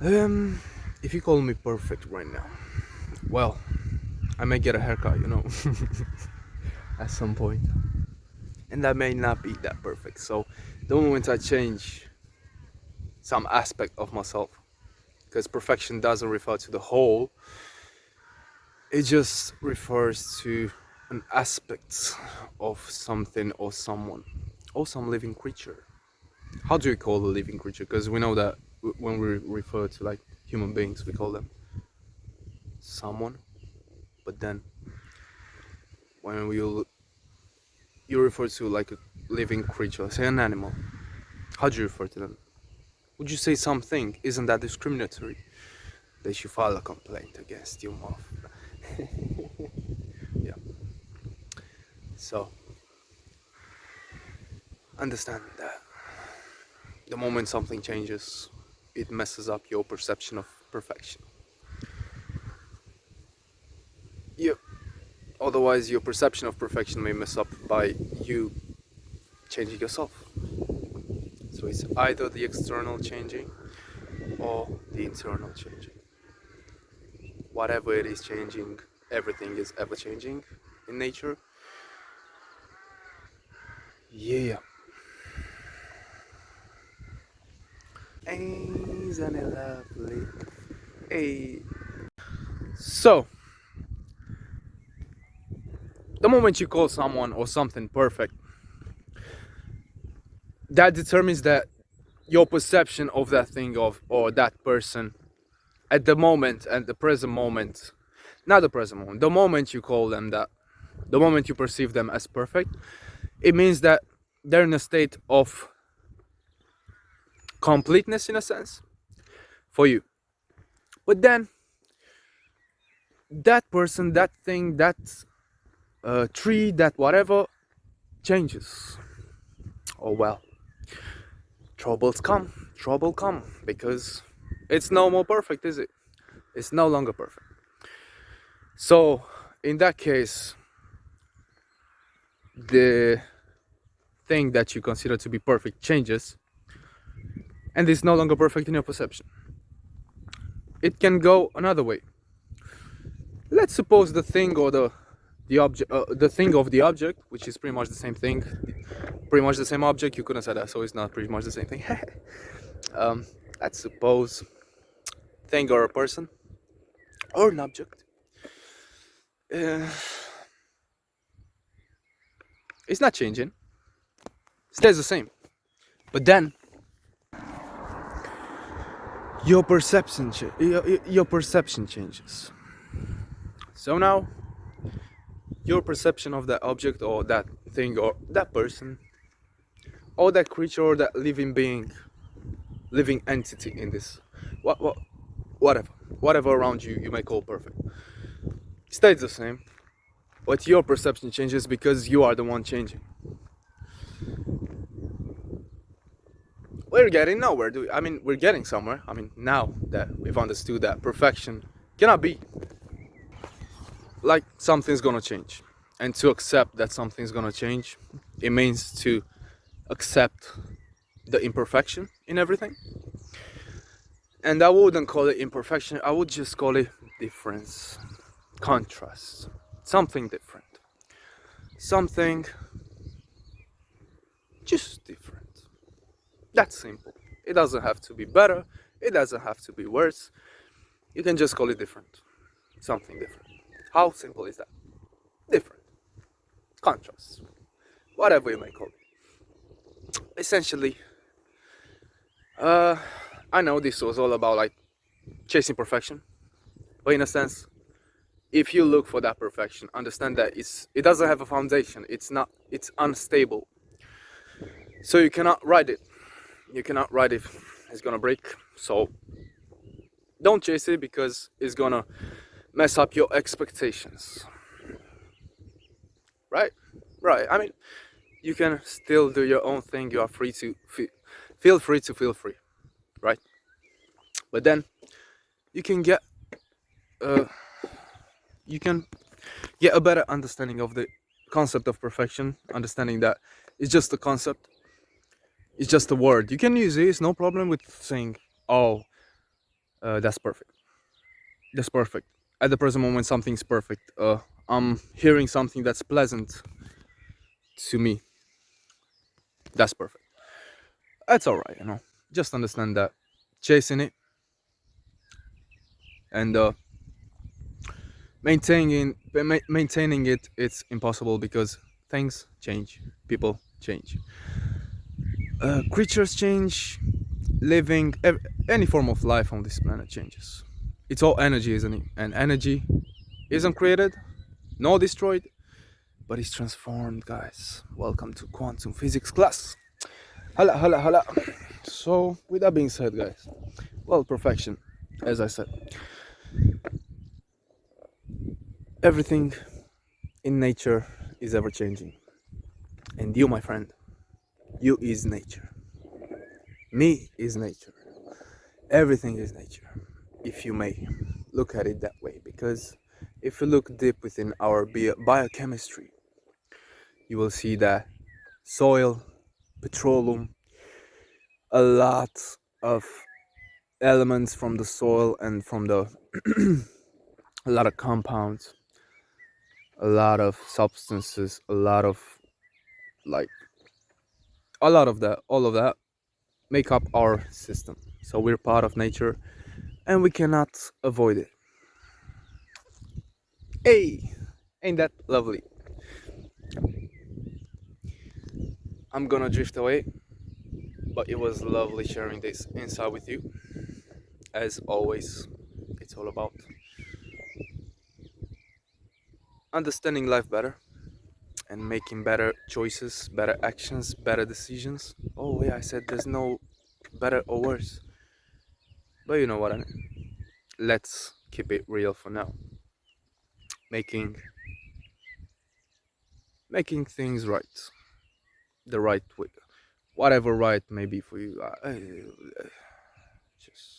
Um, if you call me perfect right now, well, I may get a haircut, at some point, and that may not be that perfect. So, the moment I change some aspect of myself, because perfection doesn't refer to the whole, it just refers to an aspect of something or someone or some living creature. How do we call a living creature? Because we know that when we refer to like human beings, we call them someone. But then when you refer to like a living creature, say an animal, how do you refer to them? Would you say something? Isn't that discriminatory? They should file a complaint against your mouth. Yeah. So understand that the moment something changes, it messes up your perception of perfection. Yeah. Otherwise, your perception of perfection may mess up by you changing yourself. So it's either the external changing or the internal changing. Whatever it is changing, everything is ever changing in nature. Yeah. Isn't it lovely? Hey. So, the moment you call someone or something perfect, that determines that your perception of that thing of or that person at the moment, at the present moment, not the present moment, the moment you call them that, the moment you perceive them as perfect, it means that they're in a state of completeness in a sense for you. But then that person, that thing, that tree, that whatever changes. Oh well, trouble come because it's no more perfect, is it? It's no longer perfect. So in that case, the thing that you consider to be perfect changes and is no longer perfect in your perception. It can go another way. Let's suppose the thing or the object, the thing of the object, which is pretty much the same thing, pretty much the same object. You couldn't say that, so it's not pretty much the same thing. um, let's suppose thing or a person or an object. Uh, it's not changing. It stays the same. But then your perception changes. So now your perception of that object or that thing or that person or that creature or that living being, living entity in this, what whatever, whatever around you you may call perfect, stays the same. But your perception changes because you are the one changing. We're getting nowhere, do we? I mean, we're getting somewhere. I mean, now that we've understood that perfection cannot be, like, something's gonna change. And to accept that something's gonna change, it means to accept the imperfection in everything. And I wouldn't call it imperfection, I would just call it difference, contrast, something different. Something just different. That's simple. It doesn't have to be better, it doesn't have to be worse. You can just call it different. Something different. How simple is that? Different. Contrast. Whatever you may call it. Essentially, I know this was all about like chasing perfection, but in a sense, if you look for that perfection, understand that it doesn't have a foundation. It's unstable. So you cannot ride it. You cannot ride it. It's gonna break. So don't chase it because it's gonna mess up your expectations. Right? Right. I mean, you can still do your own thing. You are free to feel free to feel free, right? But then you can get uh, you can get a better understanding of the concept of perfection, understanding that it's just a concept, it's just a word. You can use it, it's no problem with saying, oh, That's perfect. That's perfect. At the present moment, something's perfect. I'm hearing something that's pleasant to me. That's perfect. That's all right, you know. Just understand that chasing it and maintaining it, it's impossible because things change, people change, creatures change, any form of life on this planet changes. It's all energy, isn't it? And energy isn't created nor destroyed, but it's transformed, guys. Welcome to quantum physics class. Hala, hala, hala. So, with that being said, guys, well, perfection, as I said, everything in nature is ever changing. And you, my friend, you is nature. Me is nature. Everything is nature, if you may look at it that way. Because if you look deep within our biochemistry, you will see that soil, petroleum, a lot of elements from the soil and from the a lot of compounds, a lot of substances, a lot of like a lot of that, all of that make up our system. So we're part of nature and we cannot avoid it. Hey, ain't that lovely? I'm gonna drift away, but it was lovely sharing this insight with you. As always, it's all about understanding life better and making better choices, better actions, better decisions. Oh, yeah, I said there's no better or worse, but you know what I mean. Let's keep it real for now. Making making things right, the right way, whatever right may be for you. Just